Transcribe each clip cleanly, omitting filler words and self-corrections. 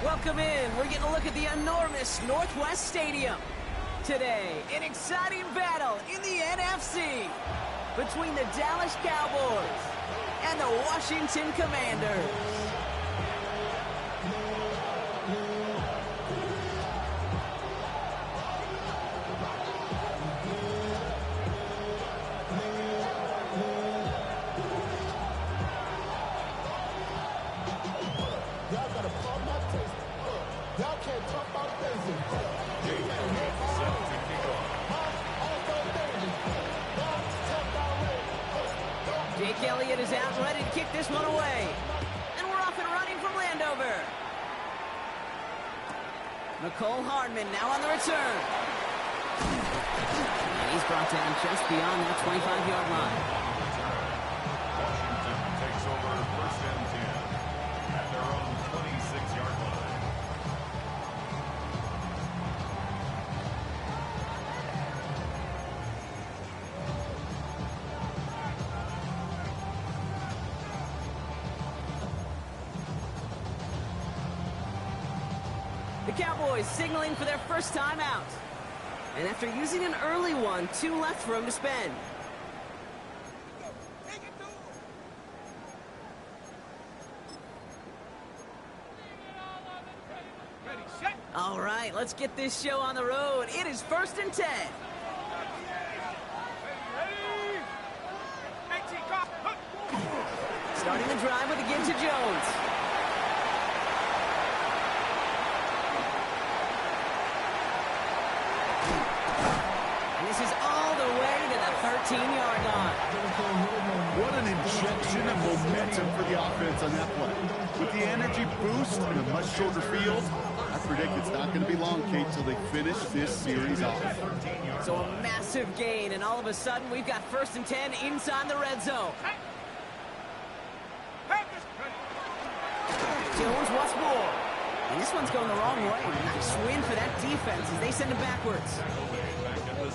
Welcome in. We're getting a look at the enormous Northwest Stadium. Today, an exciting battle in the NFC between the Dallas Cowboys and the Washington Commanders. Jake Elliott is out and ready to kick this one away. And we're off and running from Landover. Nicole Hardman now on the return. And he's brought down just beyond that 25-yard line. Washington takes over first and 10 at their own 26-yard line. The Cowboys signaling for their first time out. And after using an early one, 2 left for him to spend. All right, let's get this show on the road. It is first and 10. Starting the drive with a give to Jones. This is all the way to the 13-yard line. What an injection of momentum for the offense on that play. With the energy boost and a much shorter field, I predict it's not going to be long, Kate, till they finish this series off. So a massive gain, and all of a sudden we've got first and 10 inside the red zone. Jones wants more. And this one's going the wrong way. Nice win for that defense as they send it backwards.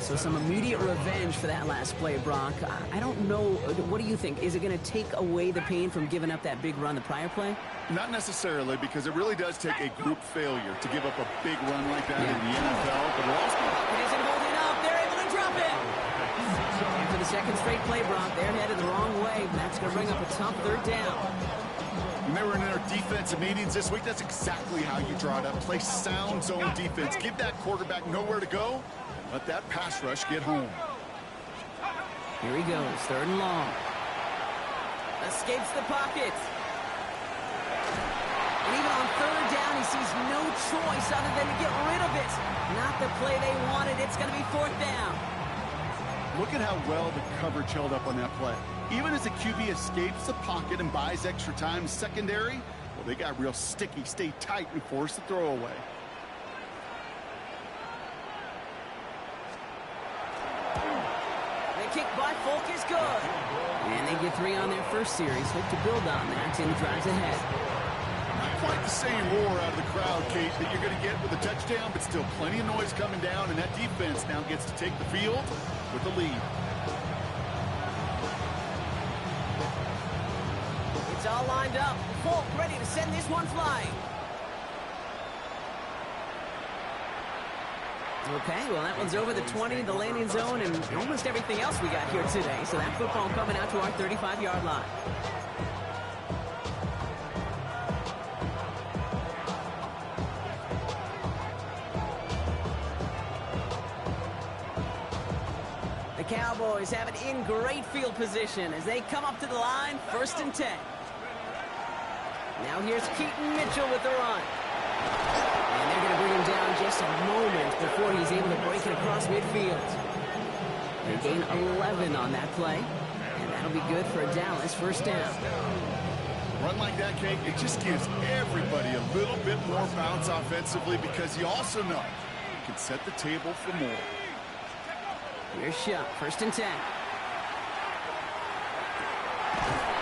So some immediate revenge for that last play, Brock. I don't know. What do you think? Is it going to take away the pain from giving up that big run the prior play? Not necessarily, because it really does take a group failure to give up a big run like that in the NFL. But it also... It isn't holding up. They're able to drop it. And for the second straight play, Brock, they're headed the wrong way. That's going to bring up a tough third down. When they were in our defensive meetings this week, that's exactly how you draw it up. Play sound zone defense. Give that quarterback nowhere to go. Let that pass rush get home. Here he goes, third and long. Escapes the pocket. And even on third down, he sees no choice other than to get rid of it. Not the play they wanted. It's going to be fourth down. Look at how well the coverage held up on that play. Even as the QB escapes the pocket and buys extra time secondary, well, they got real sticky, stay tight, and force the throw away. Kick by Folk is good. And they get 3 on their first series. Hope to build on that in the drives ahead. Not quite the same roar out of the crowd, Kate, that you're going to get with a touchdown, but still plenty of noise coming down, and that defense now gets to take the field with the lead. It's all lined up. Folk ready to send this one flying. Okay, well, that one's over the 20, the landing zone, and almost everything else we got here today. So that football coming out to our 35-yard line. The Cowboys have it in great field position as they come up to the line, first and 10. Now here's Keaton Mitchell with the run. And they're going to bring him down just a moment before he's able to break it across midfield. They gain 11 on that play, and that'll be good for a Dallas first down. Run like that, Kate, it just gives everybody a little bit more bounce offensively because you also know you can set the table for more. Here's Shuck, first and 10.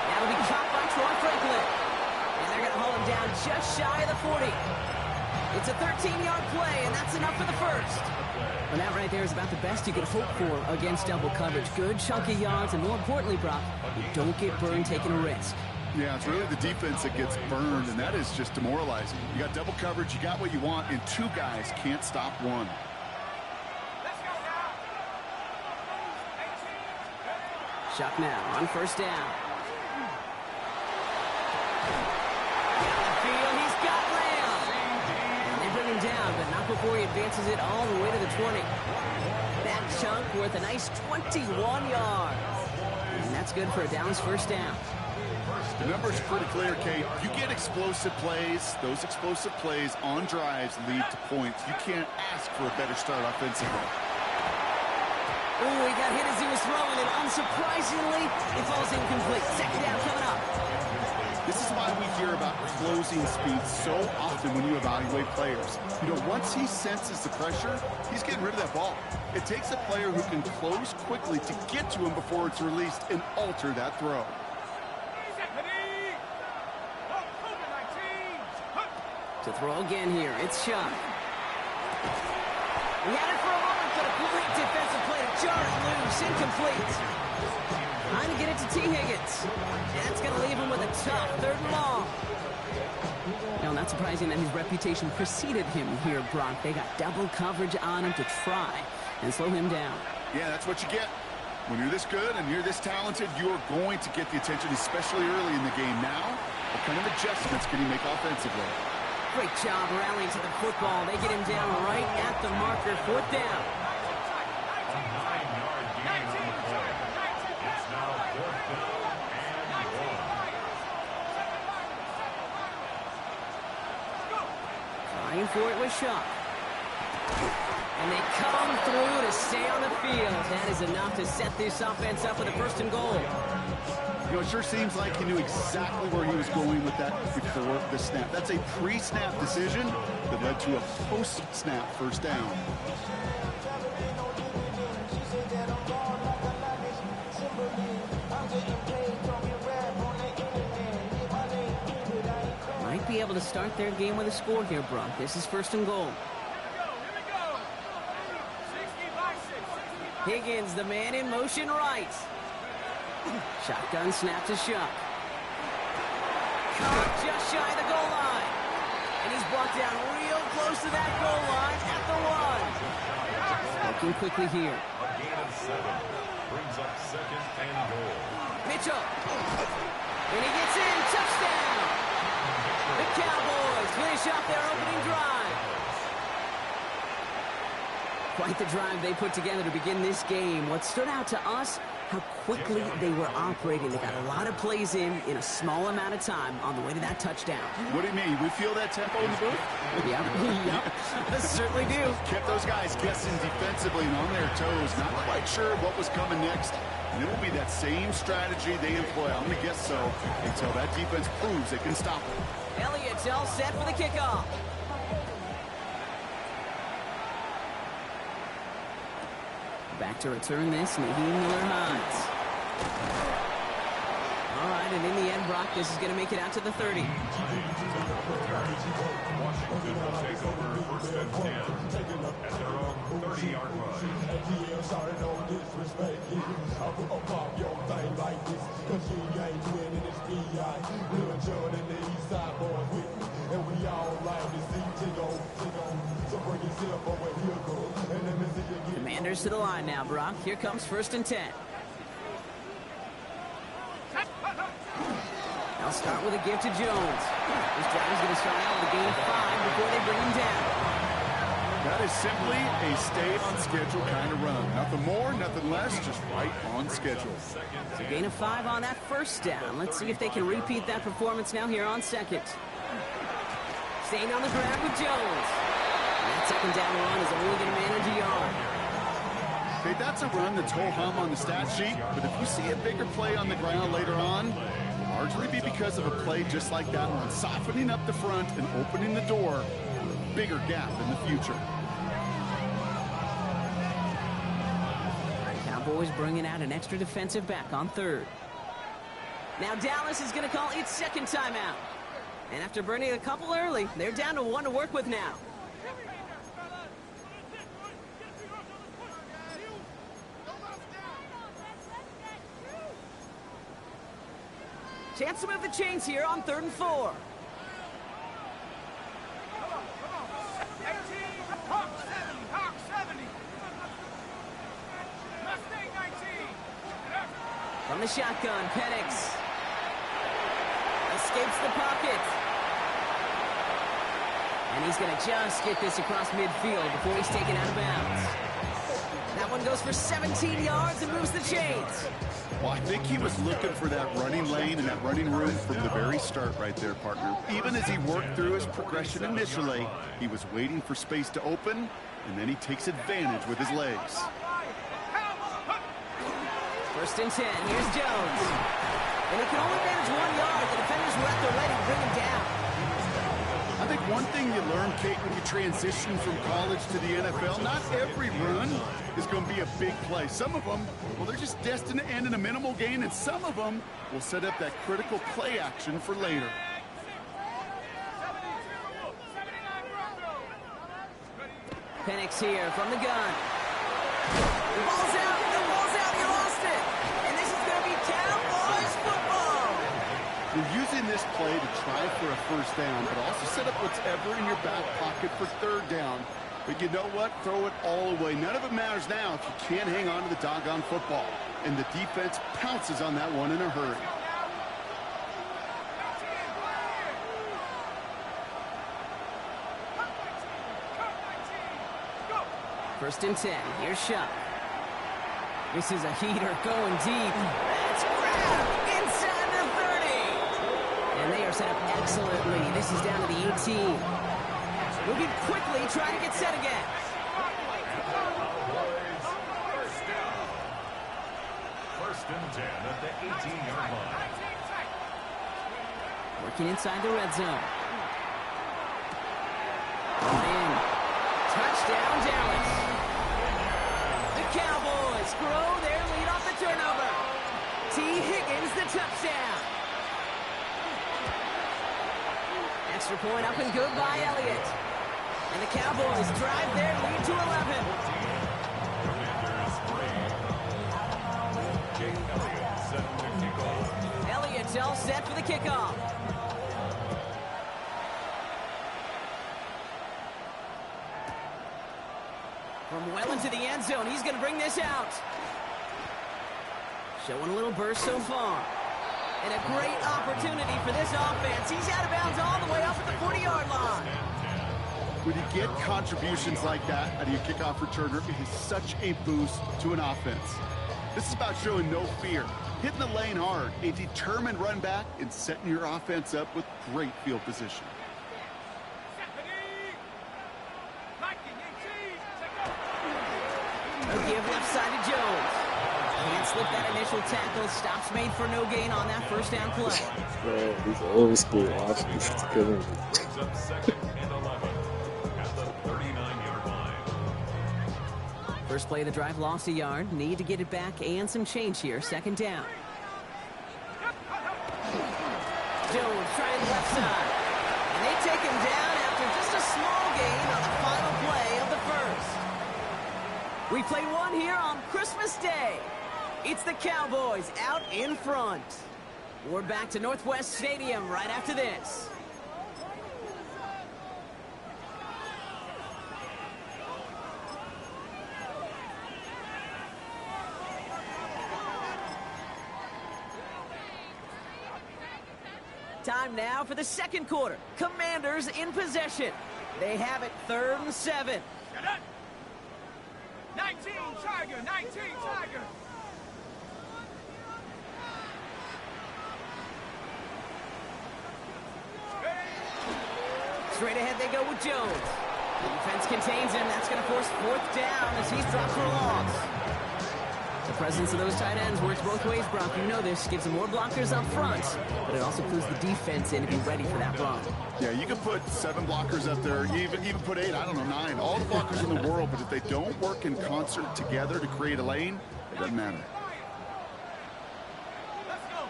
That'll be caught by Troy Franklin. And they're going to hold him down just shy of the 40. It's a 13-yard play, and that's enough for the first. Well, that right there is about the best you could hope for against double coverage. Good chunky yards, and more importantly, Brock, you don't get burned taking a risk. Yeah, it's really the defense that gets burned, and that is just demoralizing. You got double coverage, you got what you want, and two guys can't stop one. Chuck now on first down. Downfield, he's got Lamb. And they bring him down, but not before he advances it all the way to the 20. That chunk worth a nice 21 yards. And that's good for a Dallas first down. The number's pretty clear, Kate. You get explosive plays. Those explosive plays on drives lead to points. You can't ask for a better start offensively. Ooh, he got hit as he was throwing, and unsurprisingly, it falls incomplete. Second down coming up. This is why we hear about closing speed so often when you evaluate players. You know, once he senses the pressure, he's getting rid of that ball. It takes a player who can close quickly to get to him before it's released and alter that throw. To throw again here, it's Chuck. He had it for a moment, but a great defensive play to jar it loose, incomplete. Trying to get it to T. Higgins. That's going to leave him with a tough 3rd and long. Now, not surprising that his reputation preceded him here, Brock. They got double coverage on him to try and slow him down. Yeah, that's what you get. When you're this good and you're this talented, you're going to get the attention, especially early in the game. Now, what kind of adjustments can he make offensively? Great job rallying to the football. They get him down right at the marker. 4th down. A 9-yard gain on the play. It's now 4th down and 1. Trying for it with Shaw. And they come through to stay on the field. That is enough to set this offense up with a 1st and goal. You know, it sure seems like he knew exactly where he was going with that before the snap. That's a pre-snap decision that led to a post-snap 1st down. Might be able to start their game with a score here, Brock. This is 1st and goal. Higgins, the man in motion right. Shotgun snap to Shuck. Caught just shy of the goal line. And he's brought down real close to that goal line at the 1. Looking quickly here. A gain of 7 brings up 2nd and goal. Mitchell. And he gets in. Touchdown. The Cowboys finish off their opening drive. Quite the drive they put together to begin this game. What stood out to us, how quickly they were operating. They got a lot of plays in a small amount of time on the way to that touchdown. What do you mean? We feel that tempo in the booth? Yep. Certainly do. Kept those guys guessing defensively and on their toes. Not quite sure what was coming next. And it will be that same strategy they employ. I'm going to guess so until that defense proves they can stop it. Elliott's all set for the kickoff. Back to return this, Naheem Miller-Hines. All right, and in the end, Brock, this is going to make it out to the 30. Washington will take over 1st and 10 at their own 30-yard line. Commanders to the line now, Brock. Here comes 1st and 10. They'll start with a give to Jones. This drive is going to start out with a gain of 5 before they bring him down. That is simply a stay-on-schedule kind of run. Nothing more, nothing less, just right on schedule. It's a gain of 5 on that 1st down. Let's see if they can repeat that performance now here on 2nd. Staying on the grab with Jones. And that 2nd down run is only going to manage a yard. Okay, that's a run that's ho-hum on the stat sheet, but if you see a bigger play on the ground later on, it'll largely be because of a play just like that one, softening up the front and opening the door for a bigger gap in the future. Cowboys bringing out an extra defensive back on 3rd. Now Dallas is going to call its 2nd timeout. And after burning a couple early, they're down to 1 to work with now. Chance to move the chains here on 3rd and 4. From the shotgun, Penix escapes the pocket. And he's going to just get this across midfield before he's taken out of bounds. That one goes for 17 yards and moves the chains. Well, I think he was looking for that running lane and that running room from the very start right there, partner. Even as he worked through his progression initially, he was waiting for space to open, and then he takes advantage with his legs. 1st and 10. Here's Jones. And he can only manage 1 yard. The defenders were at the ready to bring him down. I think one thing you learn, Kate, when you transition from college to the NFL, not every run is going to be a big play. Some of them, well, they're just destined to end in a minimal gain, and some of them will set up that critical play action for later. Penix here from the gun. The ball's out. The ball's out. He lost it. And this is going to be Cowboys football. You're using this play to try for a 1st down, but also set up whatever in your back pocket for 3rd down. But you know what? Throw it all away. None of it matters now if you can't hang on to the doggone football. And the defense pounces on that one in a hurry. First and 10. Here's Shuck. This is a heater going deep. That's grabbed inside the 30. And they are set up excellently. This is down to the 18. Moving quickly, trying to get set again. First and 10 at the 18-yard line. Working inside the red zone. In. Touchdown, Dallas. The Cowboys grow their lead off the turnover. T. Higgins, the touchdown. Extra point up and good by Elliott. And the Cowboys drive their lead to 11. Elliott's all set for the kickoff. From well into the end zone, he's going to bring this out. Showing a little burst so far. And a great opportunity for this offense. He's out of bounds all the way up at the 40-yard line. When you get contributions like that out of your kickoff returner, it is such a boost to an offense. This is about showing no fear, hitting the lane hard, a determined run back, and setting your offense up with great field position. A give left side to Jones. Can't slip that initial tackle. Stops made for no gain on that 1st down play. Bro, he's old school offense. It's killing me. Brings up 2nd and 11 at the 39-yard line. First play of the drive lost a yard. Need to get it back and some change here. 2nd down. Jones trying left side. And they take him down after just a small gain on the final play of the 1st. We play one here on Christmas Day. It's the Cowboys out in front. We're back to Northwest Stadium right after this. Time now for the 2nd quarter. Commanders in possession. They have it 3rd and 7. 19 Tiger, 19 Tiger. Straight ahead they go with Jones. The defense contains him. That's going to force 4th down as he's dropped for a loss. The presence of those tight ends works both ways, Brock. You know this. Gives them more blockers up front, but it also clues the defense in to be ready for that run. Yeah, you can put 7 blockers up there, you even put 8, I don't know, 9, all the blockers in the world, but if they don't work in concert together to create a lane, it doesn't matter. Let's go.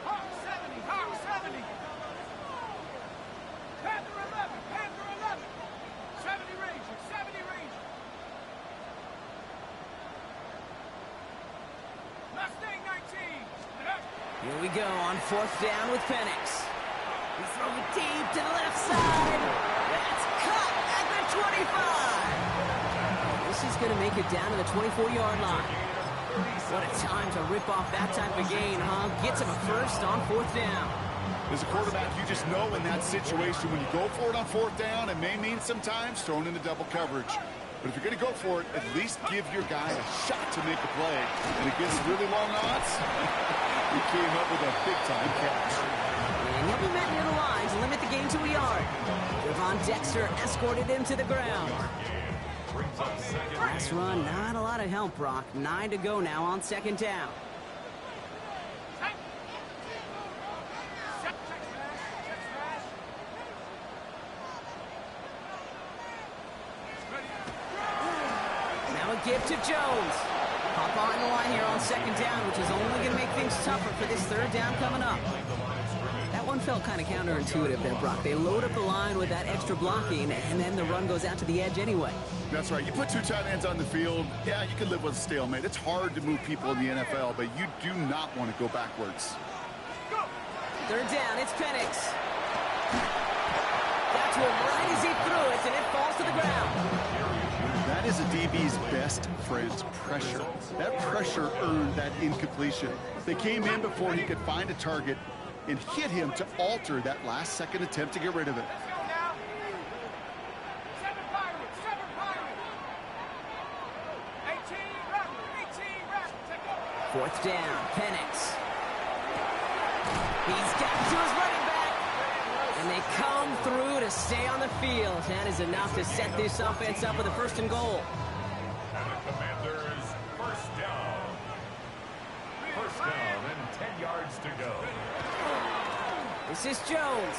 Hawk 70, Hawk 70. Panther 11, Panther 11. 70 Ranger, 70 Ranger. Mustang 19. Here we we go on 4th down with Penix. We throw it deep to the left side. That's caught at the 25. This is going to make it down to the 24-yard line. What a time to rip off that type of gain, huh? Gets him a first on 4th down. As a quarterback, you just know in that situation when you go for it on 4th down, it may mean sometimes thrown into double coverage. But if you're going to go for it, at least give your guy a shot to make a play. And against really long odds, he came up with a big-time catch. And he'll be met near the line to limit the gain to a yard. Javon Dexter escorted him to the ground. Last run, not a lot of help, Brock. 9 to go now on 2nd down. Now a give to Jones. Hop on the line here on 2nd down, which is only going to make things tougher for this 3rd down coming up. That one felt kind of counterintuitive there, Brock. They load up the line with that extra blocking, and then the run goes out to the edge anyway. That's right. You put 2 tight ends on the field, yeah, you can live with a stalemate. It's hard to move people in the NFL, but you do not want to go backwards. 3rd down, it's Penix. Got to him right as he threw it, and it falls to the ground. That is a DB's best friend, pressure. That pressure earned that incompletion. They came in before he could find a target and hit him to alter that last-second attempt to get rid of it. 4th down, Penix. He's got to his running back. And they come through to stay on the field. That is enough to set this offense up with a 1st and goal. And the Commanders, 1st down. 1st down and 10 yards to go. This is Jones.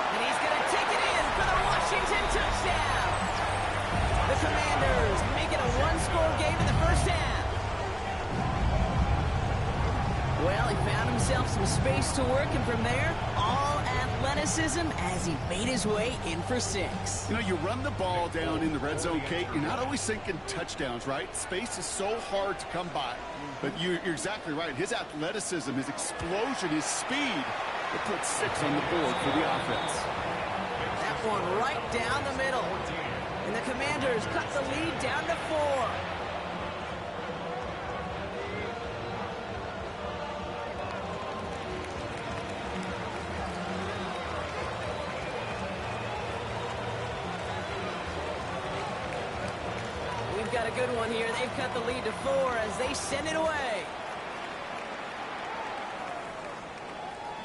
And he's going to take it in for the Washington touchdown. The Commanders make it a 1-score game in the 1st half. Well, he found himself some space to work, and from there, all athleticism as he made his way in for 6. You know, you run the ball down in the red zone, Kate, you're not always thinking touchdowns, right? Space is so hard to come by. But you're exactly right. His athleticism, his explosion, his speed, it puts 6 on the board for the offense. That one right down the middle. And the Commanders cut the lead down to 4. Got a good one here. They've cut the lead to 4 as they send it away.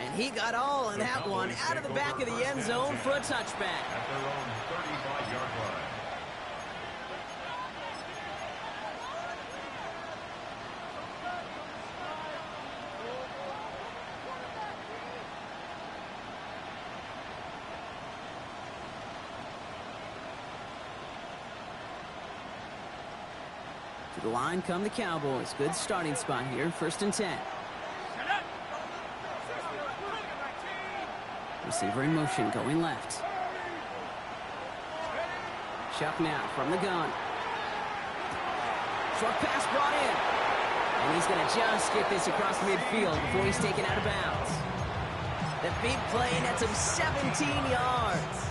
And he got all of that one out of the back of the end zone for a touchback. At their own 35-yard line. To the line come the Cowboys. Good starting spot here. 1st and 10. Receiver in motion going left. Chuck now from the gun. Short pass brought in. And he's going to just get this across midfield before he's taken out of bounds. The big play nets him 17 yards.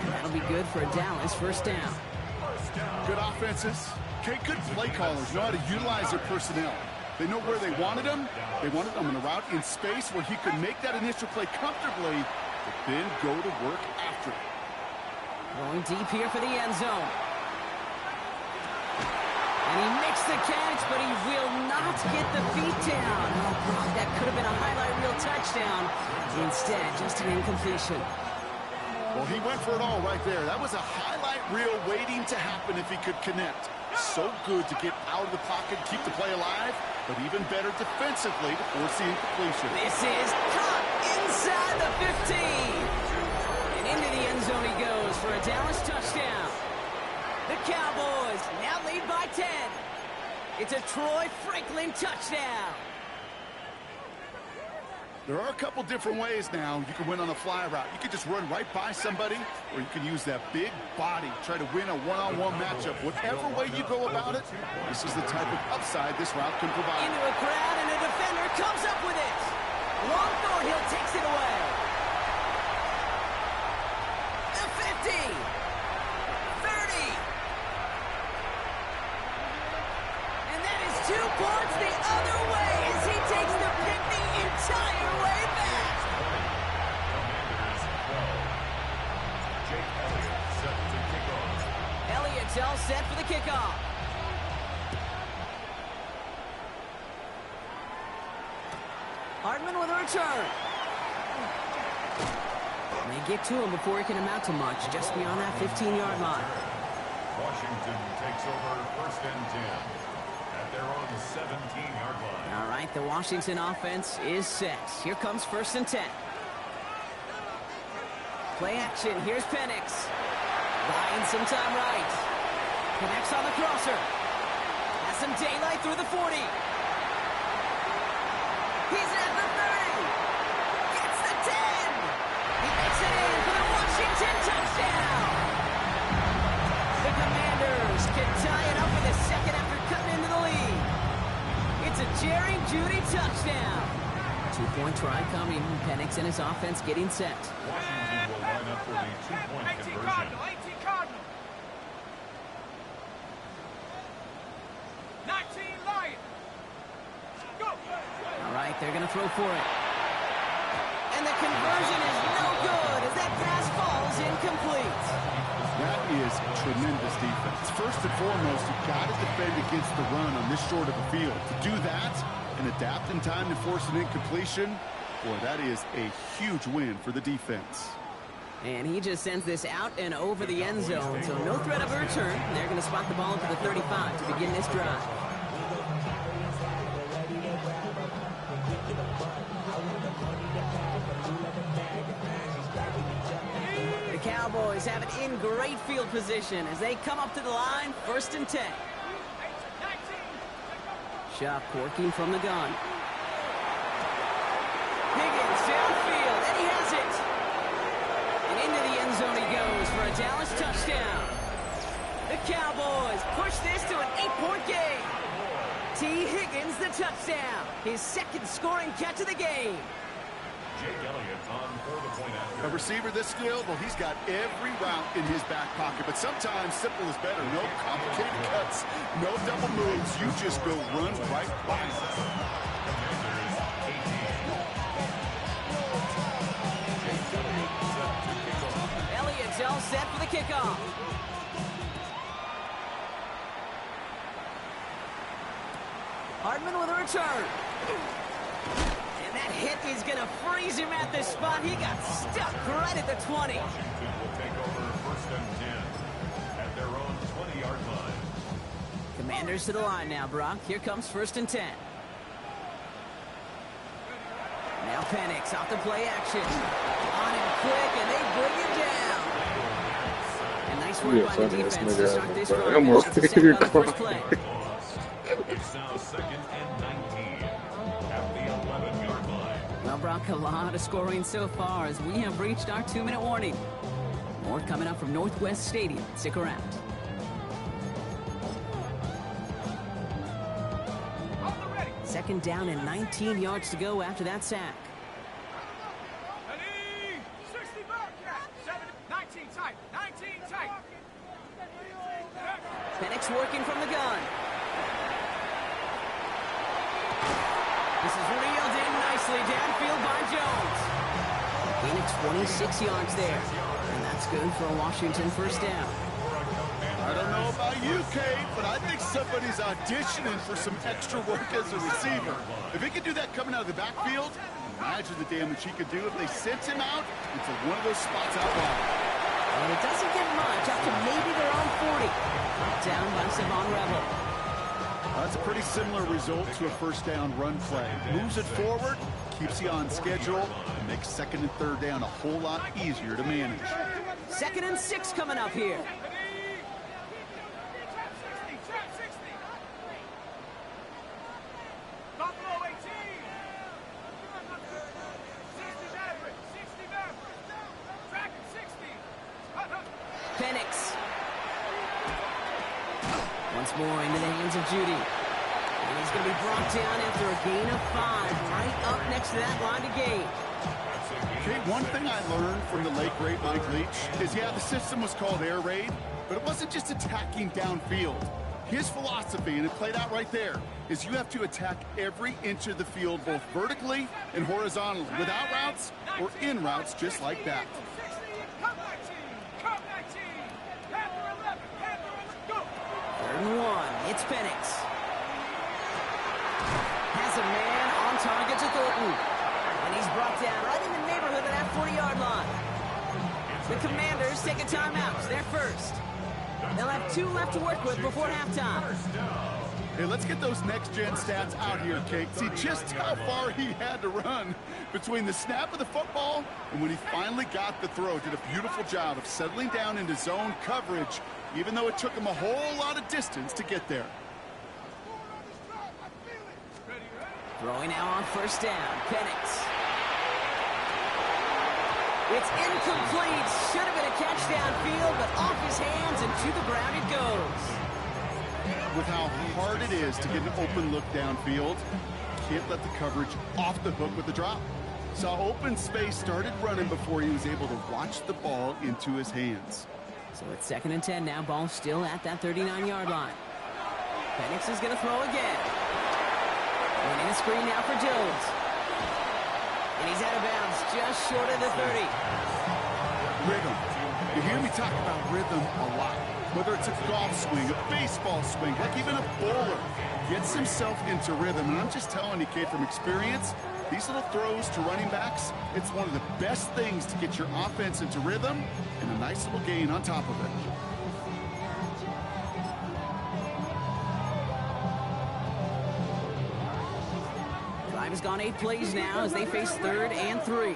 And that'll be good for a Dallas 1st down. Good offenses. Okay, good play callers know how to utilize their personnel. They know where they wanted him. They wanted him in a route in space where he could make that initial play comfortably, but then go to work after it. Going deep here for the end zone. And he makes the catch, but he will not get the feet down. Oh, Brock, that could have been a highlight reel touchdown. Instead, just an incompletion. Well, he went for it all right there. That was a highlight reel waiting to happen if he could connect. So good to get out of the pocket, keep the play alive, but even better defensively to force the incompletion. This is caught inside the 15. And into the end zone he goes for a Dallas touchdown. The Cowboys now lead by 10. It's a Troy Franklin touchdown. There are a couple different ways now you can win on a fly route. You can just run right by somebody, or you can use that big body, try to win a one-on-one matchup. Whatever way you go about it, this is the type of upside this route can provide. Into a crowd and a defender comes up with it. Long Thornhill takes it away. The 50. 30. And that is 2 points the other way as he takes the pick the entire way back. Jake Elliott set to kick off. Elliott's all set for the kickoff. Hardman with a return. They get to him before he can amount to much, just beyond that 15-yard line. Washington takes over 1st and 10 at their own 17-yard line. All right, the Washington offense is set. Here comes 1st and 10. Play action. Here's Penix. Buying some time right. Connects on the crosser. Has some daylight through the 40. He's at the 30. Gets the 10. He makes it in for the Washington touchdown. The Commanders can tie it up with a second after cutting into the lead. It's a Jerry Jeudy touchdown. 2-point try coming. Penix and his offense getting set. Washington will line up for the 2-point 18 conversion. Cardinal, 18 Cardinal. 19 Lion. Go. All right, they're going to throw for it. And the conversion is no good as that pass falls incomplete. That is tremendous defense. First and foremost, you've got to defend against the run on this short of a field. To do that and adapt in time to force an incompletion, boy, that is a huge win for the defense. And he just sends this out and over the end zone, so no threat of a return. They're going to spot the ball to the 35 to begin this drive. The Cowboys have it in great field position as they come up to the line, 1st and 10. 19. Shuck working from the gun. Higgins downfield, and he has it. And into the end zone he goes for a Dallas touchdown. The Cowboys push this to an 8-point game. T. Higgins the touchdown. His second scoring catch of the game. Jake Elliott on for the point after. A receiver this skilled, well, he's got every route in his back pocket, but sometimes simple is better. No complicated cuts, no double moves. You just go run right by him. Commanders 18. Jake Elliott set to kick off. Elliott's all set for the kickoff. Hardman with a return. And that hit is going to freeze him at the spot. He got stuck right at the 20. Washington will take over 1st and 10 at their own 20-yard line. Commanders to the line now, Brock. Here comes 1st and 10. Now Penix off the play action. On him quick, and they bring him down. And nice work by the defense to start this drive. That's a sack on the first play. It's now 2nd and 19 at the 11-yard line. Well, Brock, a lot of scoring so far as we have reached our 2-minute warning. More coming up from Northwest Stadium. Stick around. Hold the ready. 2nd down and 19 yards to go after that sack. Ready. 60 Bearcat. 19 tight. 19 tight. Penix working from the gun. This is reeled in nicely downfield by Jones. Gain of 26 yards there. And that's good for a Washington 1st down. I don't know about you, Kate, but I think somebody's auditioning for some extra work as a receiver. If he could do that coming out of the backfield, imagine the damage he could do if they sent him out into one of those spots out wide. And it doesn't get much up to maybe their own 40. Down by Savon Rebel. That's a pretty similar result to a 1st down run play. Moves it forward, keeps you on schedule, and makes 2nd and 3rd down a whole lot easier to manage. 2nd and 6 coming up here. Trap 60. Buffalo 18. 60 Maverick. 60 Maverick. Track 60. Penix. Once more into the hands of Jeudy. And he's going to be brought down after a gain of 5, right up next to that line to gain. Okay, one thing I learned from the late great Mike Leach is, yeah, the system was called air raid, but it wasn't just attacking downfield. His philosophy, and it played out right there, is you have to attack every inch of the field, both vertically and horizontally, without routes or in routes, just like that. Third and 1, it's Penix. Has a man on target to Thornton. And he's brought down right in the neighborhood of that 40-yard line. The Commanders take a timeout. They're first. They'll have 2 left to work with before halftime. Hey, let's get those next-gen stats out here, Kate. See just how far he had to run between the snap of the football and when he finally got the throw. Did a beautiful job of settling down into zone coverage, even though it took him a whole lot of distance to get there. Throwing now on first down, Penix. It's incomplete. Should have been a catch downfield, but off his hands and to the ground it goes. With how hard it is to get an open look downfield, can't let the coverage off the hook with the drop. Saw open space, started running before he was able to watch the ball into his hands. So it's 2nd and 10 now. Ball still at that 39-yard line. Penix is going to throw again. Running a screen now for Jones. And he's out of bounds, just short of the 30. Rhythm. You hear me talk about rhythm a lot. Whether it's a golf swing, a baseball swing, like even a bowler, gets himself into rhythm. And I'm just telling you, kid, from experience, these little throws to running backs, it's one of the best things to get your offense into rhythm and a nice little gain on top of it. Drive has gone 8 plays now as they face 3rd and 3.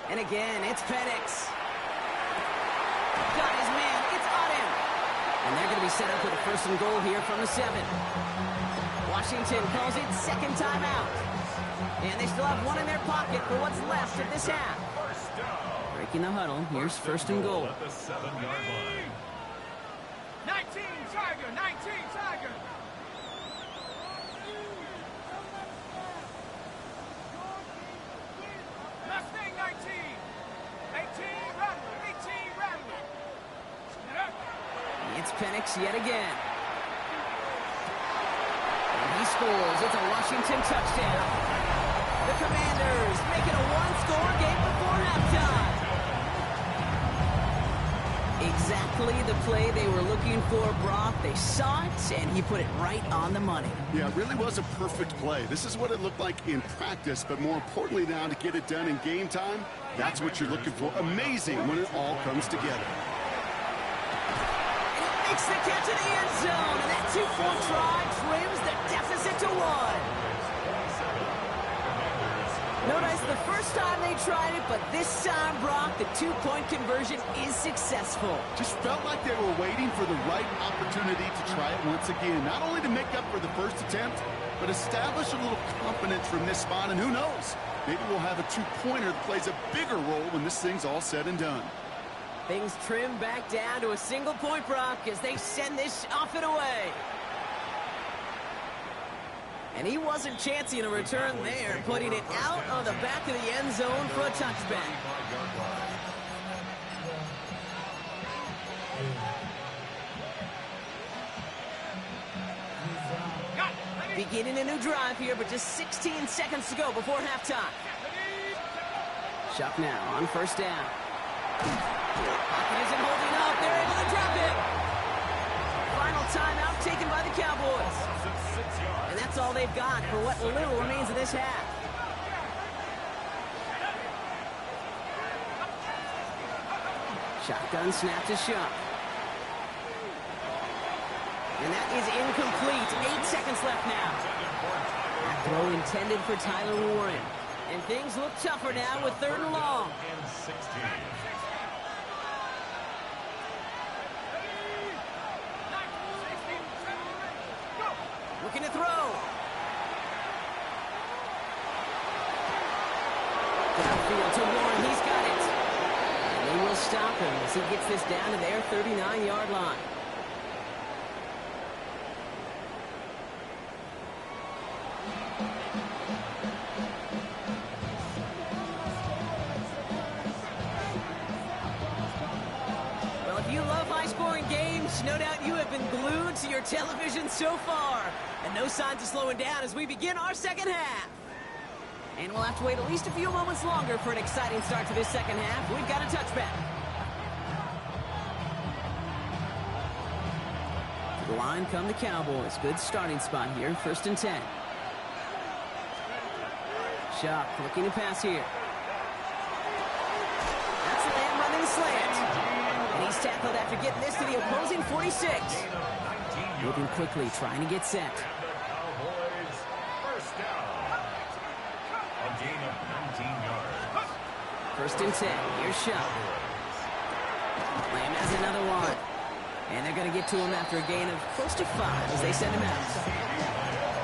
And again, it's Penix. Got his man. It's on him. And they're going to be set up with a 1st and goal here from the 7. Washington calls it 2nd timeout. And they still have 1 in their pocket for what's left of this half. Breaking the huddle. Here's 1st and goal. At the 7-yard line. 19 Tiger, 19 Tiger. Mustang 19. 18 Rattler, 18 Rattler. It's Penix yet again. And he scores. It's a Washington touchdown. The Commanders make it a 1-score game before halftime. Exactly the play they were looking for, Brock. They saw it, and he put it right on the money. Yeah, it really was a perfect play. This is what it looked like in practice, but more importantly now to get it done in game time, that's what you're looking for. Amazing when it all comes together. And he makes the catch in the end zone, and that 2-point try trims the deficit to 1. Notice the first time they tried it, but this time, Brock, the 2-point conversion is successful. Just felt like they were waiting for the right opportunity to try it once again. Not only to make up for the first attempt, but establish a little confidence from this spot. And who knows, maybe we'll have a 2-pointer that plays a bigger role when this thing's all said and done. Things trim back down to a single point, Brock, as they send this off and away. And he wasn't chancing a return there, putting it out on the back of the end zone for a touchback. Beginning a new drive here, but just 16 seconds to go before halftime. Shuck now on first down. Pocket isn't holding up. They're able to drop it. Final timeout taken by the Cowboys. And that's all they've got for what little remains of this half. Shotgun snap to Shuck. And that is incomplete. 8 seconds left now. That throw intended for Tyler Warren. And things look tougher now with 3rd and long. Looking to throw. field to Warren. He's got it. And they will stop him as he gets this down to their 39-yard line. Well, if you love high-scoring games, no doubt you have been glued to your television so far. And no signs of slowing down as we begin our second half. And we'll have to wait at least a few moments longer for an exciting start to this second half. We've got a touchback. To the line come the Cowboys. Good starting spot here. 1st and 10. Sharp looking to pass here. That's Lamb running the slant. And he's tackled after getting this to the opposing 46. Moving quickly, trying to get set. Cowboys first down. A gain of 19 yards. 1st and 10. Here's Sharp. Lamb has another one. And they're going to get to him after a gain of close to 5 as they send him out.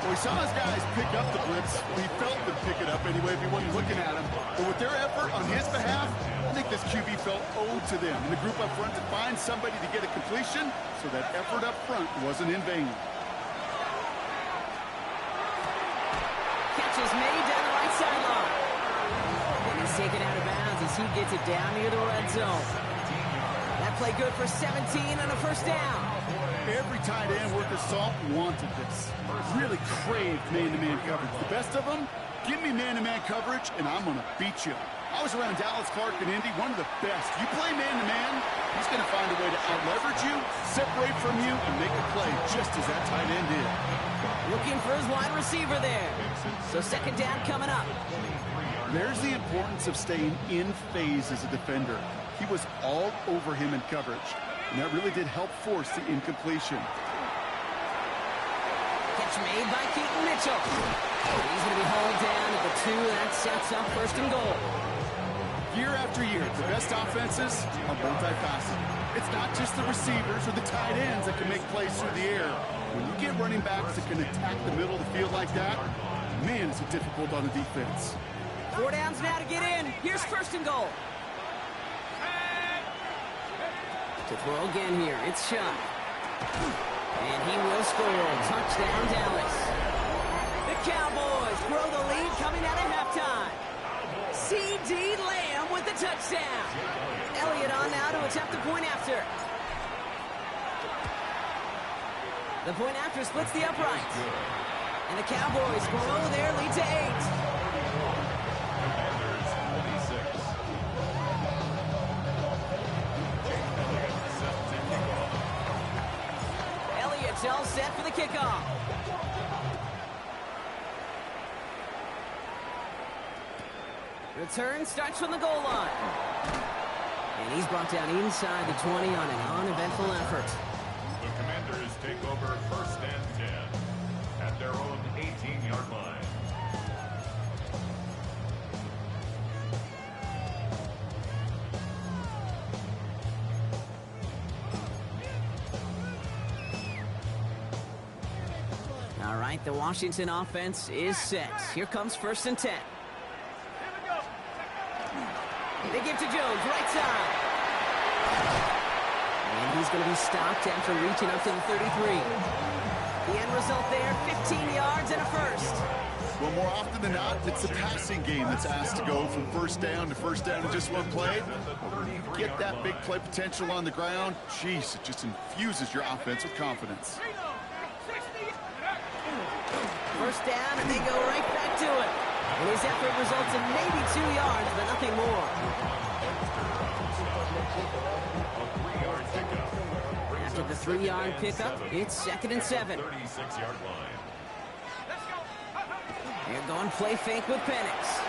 Well, we saw his guys pick up the blitz. We felt them pick it up anyway if he wasn't looking at him. But with their effort on his behalf, I think this QB felt owed to them. And the group up front to find somebody to get a completion, so that effort up front wasn't in vain. Catch is made down the right sideline. And he's taken out of bounds as he gets it down near the red zone. That play good for 17 and a first down. Every tight end worth his salt wanted this. Really craved man-to-man coverage. The best of them, give me man-to-man coverage, and I'm going to beat you. I was around Dallas, Clark, and Indy, one of the best. You play man-to-man, he's going to find a way to out-leverage you, separate from you, and make a play just as that tight end did. Looking for his wide receiver there. So second down coming up. There's the importance of staying in phase as a defender. He was all over him in coverage, and that really did help force the incompletion. Catch made by Keaton Mitchell. He's going to be hauled down at the 2. That sets up 1st and goal. Year after year, the best offenses are multifaceted. It's not just the receivers or the tight ends that can make plays through the air. When you get running backs that can attack the middle of the field like that, man, is it difficult on the defense. 4 downs now to get in. Here's 1st and goal. To throw again here, it's Sharp. And he will score. Touchdown, Dallas. The Cowboys grow the lead coming out of halftime. C.D. Lamb with the touchdown. Elliott on now to attempt the point after. The point after splits the uprights. And the Cowboys grow their lead to 8. All set for the kickoff. Return starts from the goal line. And he's brought down inside the 20 on an uneventful effort. The Commanders take over 1st and 10 at their own 18-yard line. All right, the Washington offense is set. Here comes 1st and 10. They give to Jones, right side. And he's going to be stopped after reaching up to the 33. The end result there, 15 yards and a first. Well, more often than not, it's the passing game that's asked to go from 1st down to 1st down in just one play. Get that big play potential on the ground. Jeez, it just infuses your offense with confidence. 1st down, and they go right back to it. And his effort results in maybe 2 yards, but nothing more. After the 3-yard pickup, it's 2nd and 7. 36-yard line. They're going play fake with Penix.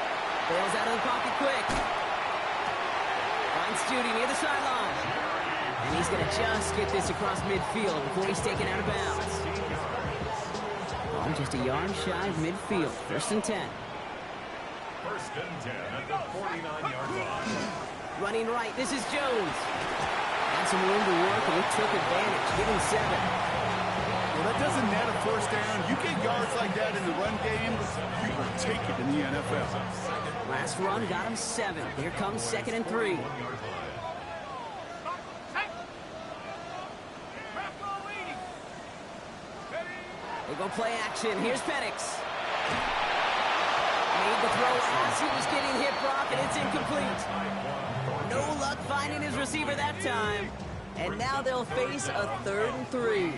Bails out of the pocket quick. Finds Judy near the sideline. And he's going to just get this across midfield before he's taken out of bounds. Just a yard shy of midfield. 1st and 10. 1st and 10 at the 49-yard line. Running right, this is Jones. Had some room to work and he took advantage. Give him 7. Well, that doesn't net a first down. You get yards like that in the run game, you will take it in the NFL. Last run got him 7. Here comes 2nd and 3. They go play action. Here's Penix. Made the throw as he was getting hit, Brock, and it's incomplete. No luck finding his receiver that time. And now they'll face a 3rd and 3.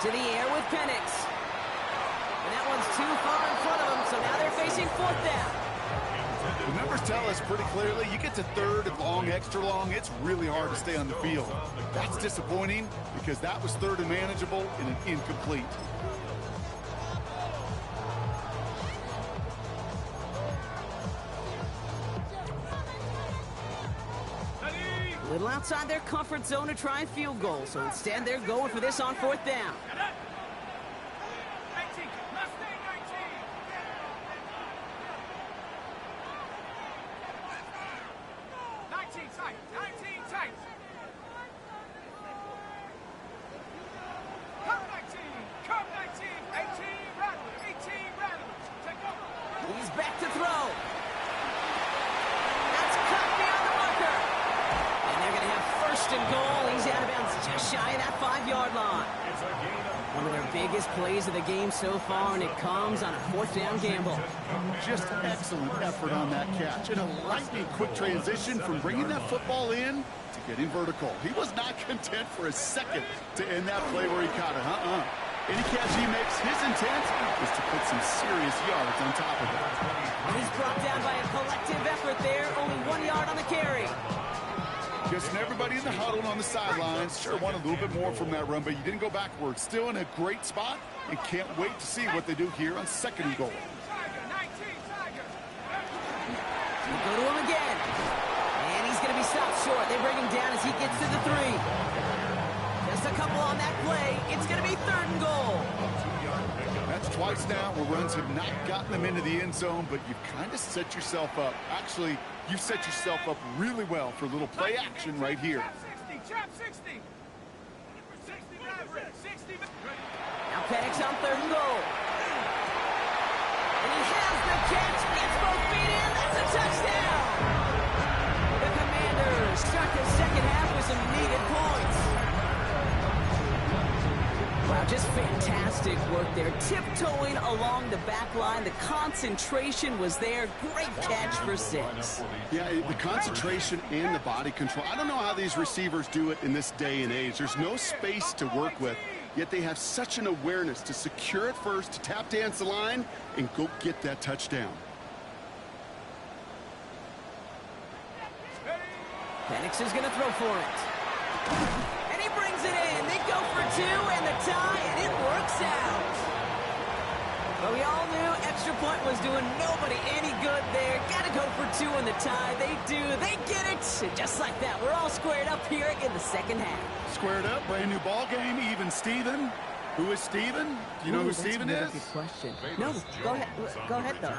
To the air with Penix. And that one's too far in front of him, so now they're facing 4th down. The numbers tell us pretty clearly, you get to 3rd and long, extra long, it's really hard to stay on the field. That's disappointing because that was 3rd and manageable and an incomplete. A little outside their comfort zone to try and field goal, so instead they're going for this on 4th down. He's back to throw. That's cut beyond the marker. And they're going to have 1st and goal. He's out of bounds just shy of that 5-yard line. One of their biggest plays of the game so far, and it comes on a 4th down gamble. Just excellent effort on that catch. And a lightning quick transition from bringing that football in to getting vertical. He was not content for a second to end that play where he caught it. Any catch he makes, his intent is to put some serious yards on top of it. And he's brought down by a collective effort there. Only 1 yard on the carry. Just everybody in the huddle on the sidelines. Sure, want a little bit more from that run, but you didn't go backwards. Still in a great spot, and can't wait to see what they do here on 2nd and goal. They go to him again. And he's going to be stopped short. They bring him down as he gets to the 3. Just a couple on that play. It's going to be 3rd and goal. That's twice now where runs have not gotten them into the end zone, but you've kind of set yourself up. Actually, you've set yourself up really well for a little play action right here. Now Penix on 3rd and goal. And he has the catch. Gets both feet in. That's a touchdown. The Commanders start the 2nd half with some needed points. Wow, just fantastic work there. Tiptoeing along the back line. The concentration was there. Great catch for 6. Yeah, the concentration and the body control. I don't know how these receivers do it in this day and age. There's no space to work with, yet they have such an awareness to secure it first, to tap dance the line, and go get that touchdown. Penix is going to throw for it. And he brings it in. They go for 2 and the tie, and it works out. But we all knew extra point was doing nobody any good there. Got to go for 2 in the tie. They do. They get it. And just like that, we're all squared up here in the 2nd half. Squared up, brand new ball game, even Steven. Who is Steven? Do you know who Steven is? Good question. No, go ahead. Go ahead, though.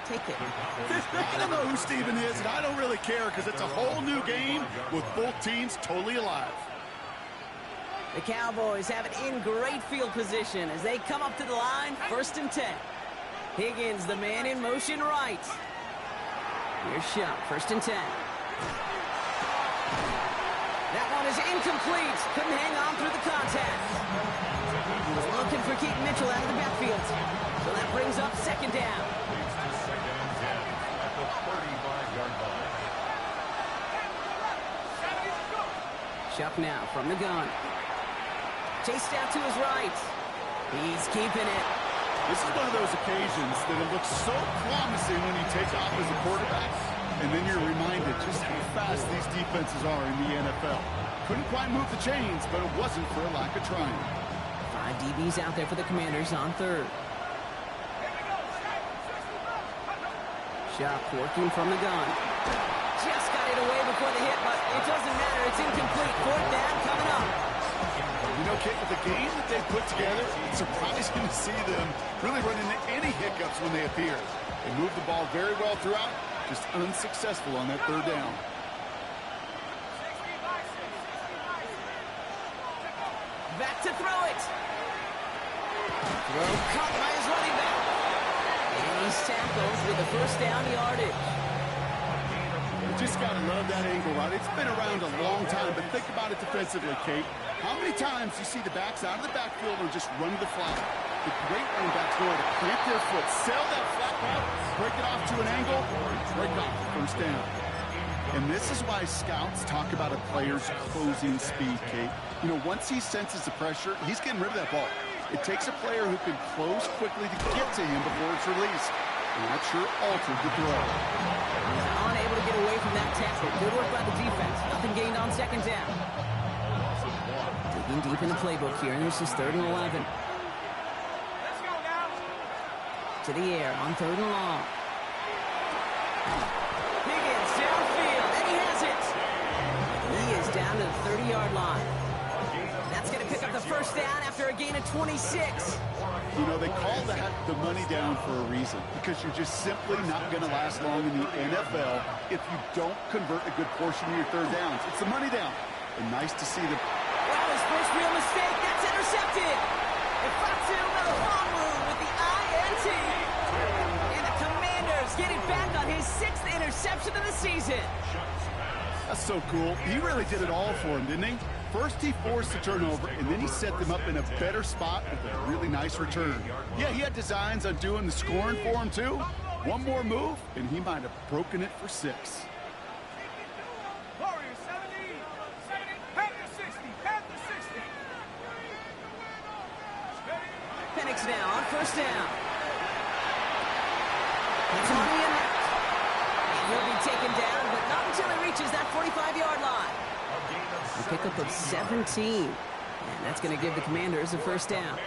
Take it. I don't know who Steven is, and I don't really care because it's a whole new game with both teams totally alive. The Cowboys have it in great field position as they come up to the line, 1st and 10. Higgins, the man in motion right. Here's Shupp, 1st and 10. That one is incomplete. Couldn't hang on through the contact. He was looking for Keaton Mitchell out of the backfield. So that brings up 2nd down. Shupp now from the gun. Chased out to his right. He's keeping it. This is one of those occasions that it looks so promising when you take off as a quarterback, and then you're reminded just how fast these defenses are in the NFL. Couldn't quite move the chains, but it wasn't for a lack of trying. 5 DBs out there for the Commanders on 3rd. Shupp working from the gun. Just got it away before the hit, but it doesn't matter. It's incomplete. 4th down coming up. You know, Kate, with the game that they put together, it's surprising to see them really run into any hiccups when they appear. They move the ball very well throughout, just unsuccessful on that third down. Back to throw it. Throw caught by his running back. And he's tackled with the first down yardage. You just got to love that angle, right? It's been around a long time, but think about it defensively, Kate. How many times you see the backs out of the backfield or just run to the flat? The great running backs know how to plant their foot, sell that flat route, break it off to an angle, and break off the first down. And this is why scouts talk about a player's closing speed, Kate. You know, once he senses the pressure, he's getting rid of that ball. It takes a player who can close quickly to get to him before it's released. And that sure altered the throw. He's unable to get away from that tackle. Good work by the defense. Nothing gained on second down. Digging deep in the playbook here, and this is 3rd and 11. Let's go now. To the air on 3rd and long. Higgins downfield, and he has it. He is down to the 30-yard line. That's going to pick up the first down after a gain of 26. You know, they call that the money down for a reason, because you're just simply not going to last long in the NFL if you don't convert a good portion of your third downs. It's the money down. And nice to see them. Well, his first real mistake, that's intercepted. And Fatu Melifonwu with the INT. And the Commanders get it back on his 6th interception of the season. That's so cool. He really did it all for him, didn't he? First he forced the turnover, and then he set them up in a better spot with a really nice return. Yeah, he had designs on doing the scoring for him, too. One more move, and he might have broken it for 6. Warriors 70, 70, Panther 60, Panther 60. Penix now on first down. It's on the impact. And he'll be taken down, but not until he reaches that 45-yard line. A pickup of 17. And that's going to give the Commanders a first down.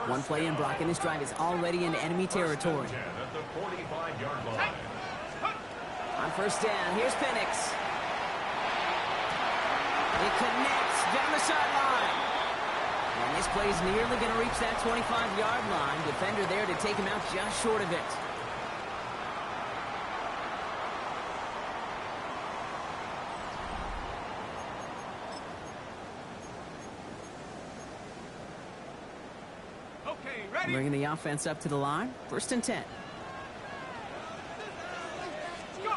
One play in, Brock, and his drive is already into enemy territory. On first down, here's Penix. It connects down the sideline. And this play is nearly going to reach that 25-yard line. Defender there to take him out just short of it. Okay, ready? Bringing the offense up to the line. 1st and 10. Go.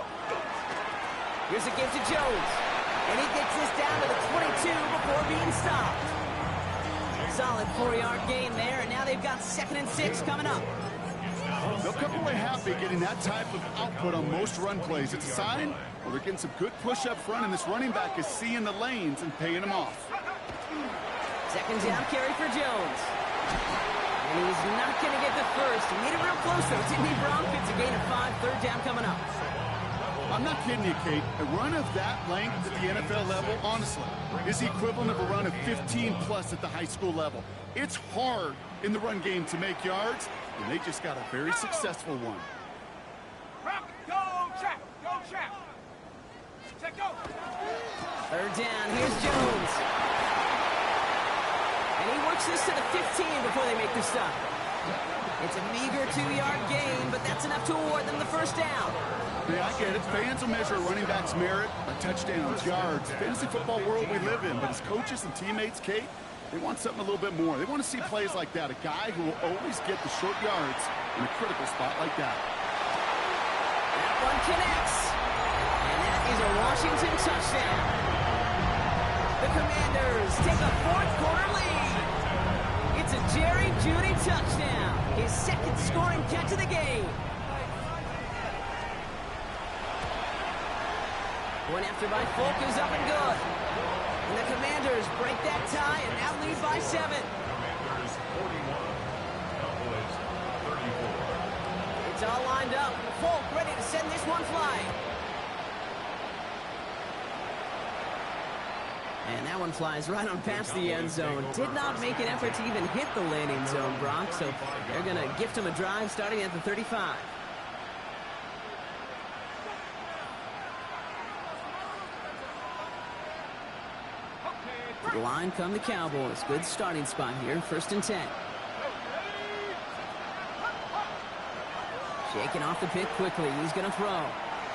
Here's a give to Jones. And he gets this down to the 22 before being stopped. Solid 4-yard gain there, and now they've got 2nd and 6 coming up. They'll come away happy getting that type of output on most run plays. It's a sign, well, they're getting some good push up front, and this running back is seeing the lanes and paying them off. 2nd down carry for Jones. And he's not going to get the first. He made it real close, though. Didn't he, Bronk? It's a gain of 5, 3rd down coming up. I'm not kidding you, Kate. A run of that length at the NFL level, honestly, is the equivalent of a run of 15-plus at the high school level. It's hard in the run game to make yards, and they just got a very successful one. Rock, go, trap, go, trap. Check, go. 3rd down, here's Jones. And he works this to the 15 before they make the stop. It's a meager 2-yard gain, but that's enough to award them the first down. Yeah, I get it. Fans will measure a running back's merit by touchdowns, yards, fantasy football world we live in. But as coaches and teammates, Kate, they want something a little bit more. They want to see plays like that. A guy who will always get the short yards in a critical spot like that. That one connects. And that is a Washington touchdown. The Commanders take a 4th-quarter lead. It's a Jerry Jeudy touchdown. His 2nd scoring catch of the game. One after by Folk is up and good. And the Commanders break that tie and now lead by 7. Commanders 41, Cowboys 34. It's all lined up. Folk ready to send this one flying. And that one flies right on past the end zone. Did not make an effort to even hit the landing zone, Brock. So they're going to gift him a drive starting at the 35. the line come the Cowboys. Good starting spot here, 1st and 10. Shaking off the pick quickly. He's going to throw.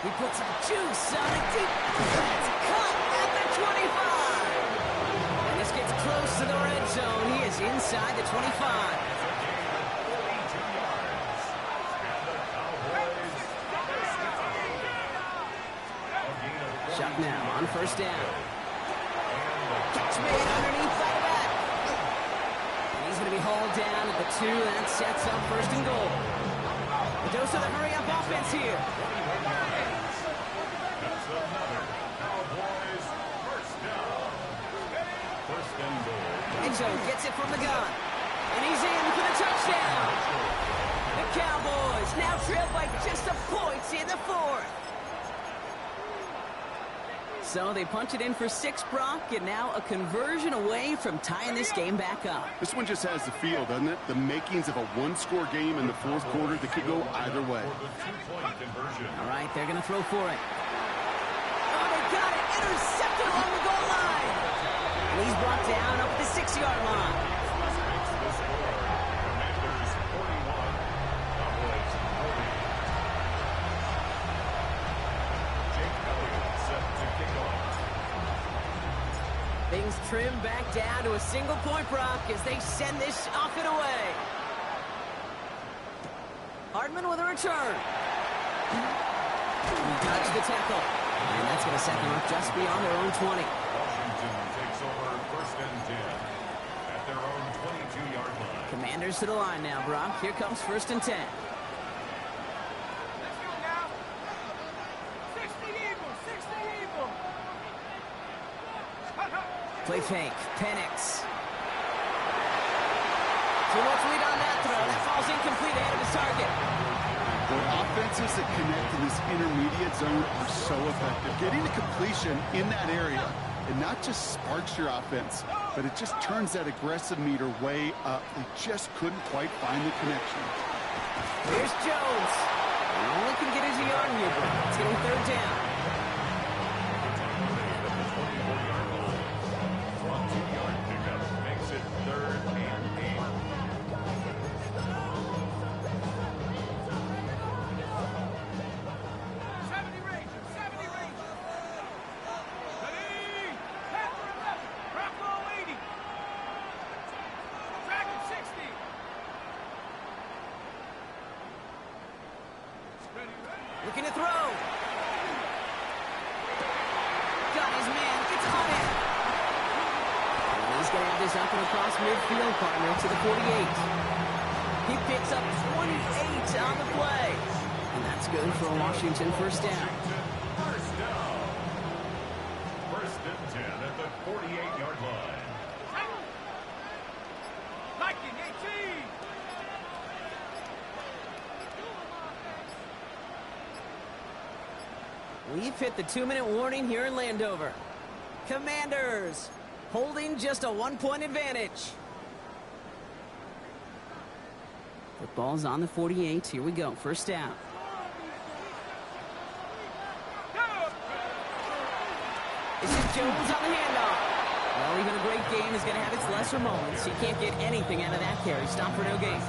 He puts some juice on a deep. That's caught at the 25. And this gets close to the red zone. He is inside the 25. Shot now on 1st down. Catch made underneath by the back. And he's going to be hauled down at the 2. That sets up 1st and goal. A dose of the hurry-up offense here. That's another Cowboys first down. 1st and goal. Enzo gets it from the gun. And he's in for the touchdown. The Cowboys now trail by just a point in the 4th. So they punch it in for 6, Brock, and now a conversion away from tying this game back up. This one just has the feel, doesn't it? The makings of a one-score game in the 4th quarter that could go either way. All right, they're going to throw for it. Oh, they got it. Intercepted along the goal line. And he's brought down up the 6-yard line. Things trim back down to a single point, Brock, as they send this off and away. Hardman with a return. He dodged the tackle. And that's going to set them up just beyond their own 20. Washington takes over 1st and 10 at their own 22-yard line. Commanders to the line now, Brock. Here comes 1st and 10. Let's go now. 60 Eagles, 60 Eagles. Play fake. Penix. Too much lead on that throw. That falls incomplete ahead of his target. The offenses that connect in this intermediate zone are so effective. Getting to completion in that area, it not just sparks your offense, but it just turns that aggressive meter way up. They just couldn't quite find the connection. Here's Jones. He only can get his yard here, but it's getting 3rd down. Makes it 3rd and 8. Looking to throw. Got his man. Gets on it. And he's going to have this up and across midfield, partner, to the 48. He picks up 28 on the play. And that's good for Washington 1st down. First down. 1st and 10 at the 48-yard line. Viking 18. We've hit the 2-minute warning here in Landover. Commanders holding just a 1-point advantage. Football's on the 48. Here we go. 1st down. This is Jones on the handoff. Well, even a great game is going to have its lesser moments. You can't get anything out of that carry. Stop for no gain.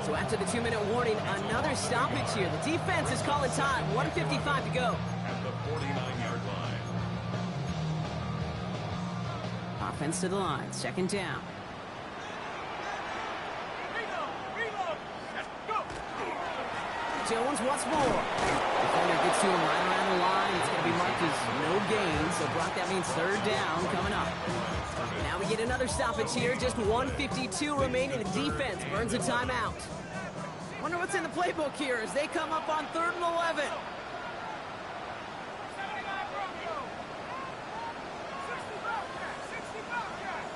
So after the 2-minute warning, another stoppage here. The defense is calling time. 1:55 to go. At the 49-yard line. Offense to the line. 2nd down. Reload. Let's go. Jones once more. Defender gets to him right around the line. It's going to be marked as no gain. So, Brock, that means 3rd down coming up. Now we get another stoppage here. Just 1:52 remaining. The defense burns a timeout. Wonder what's in the playbook here as they come up on 3rd and 11. 79 Bronco. 60 Bobcats. 60 Bobcats.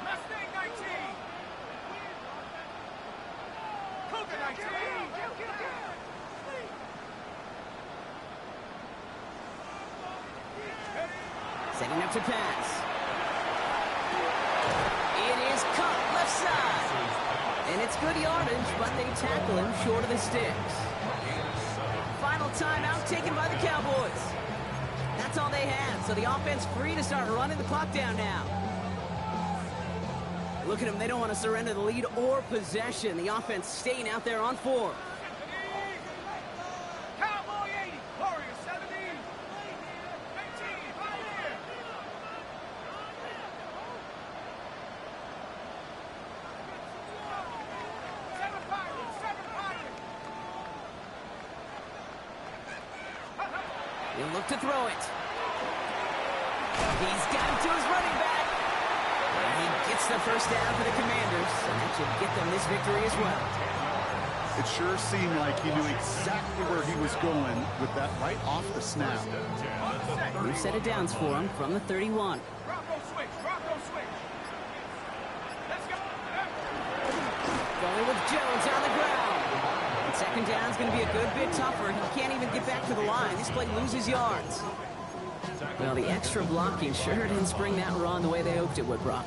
Mustang 19. Cougar 19. Setting up to pass. It is caught left side. And it's good yardage, but they tackle him short of the sticks. Final timeout taken by the Cowboys. That's all they had, so the offense free to start running the clock down now. Look at them, they don't want to surrender the lead or possession. The offense staying out there on 4. Cowboy 80, Warrior 70. 18, right here. Seven Pirates, 7 Pirates. He'll look to throw it. He's got him to his running back. And he gets the first down for the Commanders, and that should get them this victory as well. It sure seemed like he knew exactly where he was going with that right off the snap. New set of downs for him from the 31. Bronco switch, Bronco switch. Let's go. Going with Jones on the ground. And second down is going to be a good bit tougher. He can't even get back to the line. This play loses yards. Well, the extra blocking sure didn't spring that run the way they hoped it would, Brock.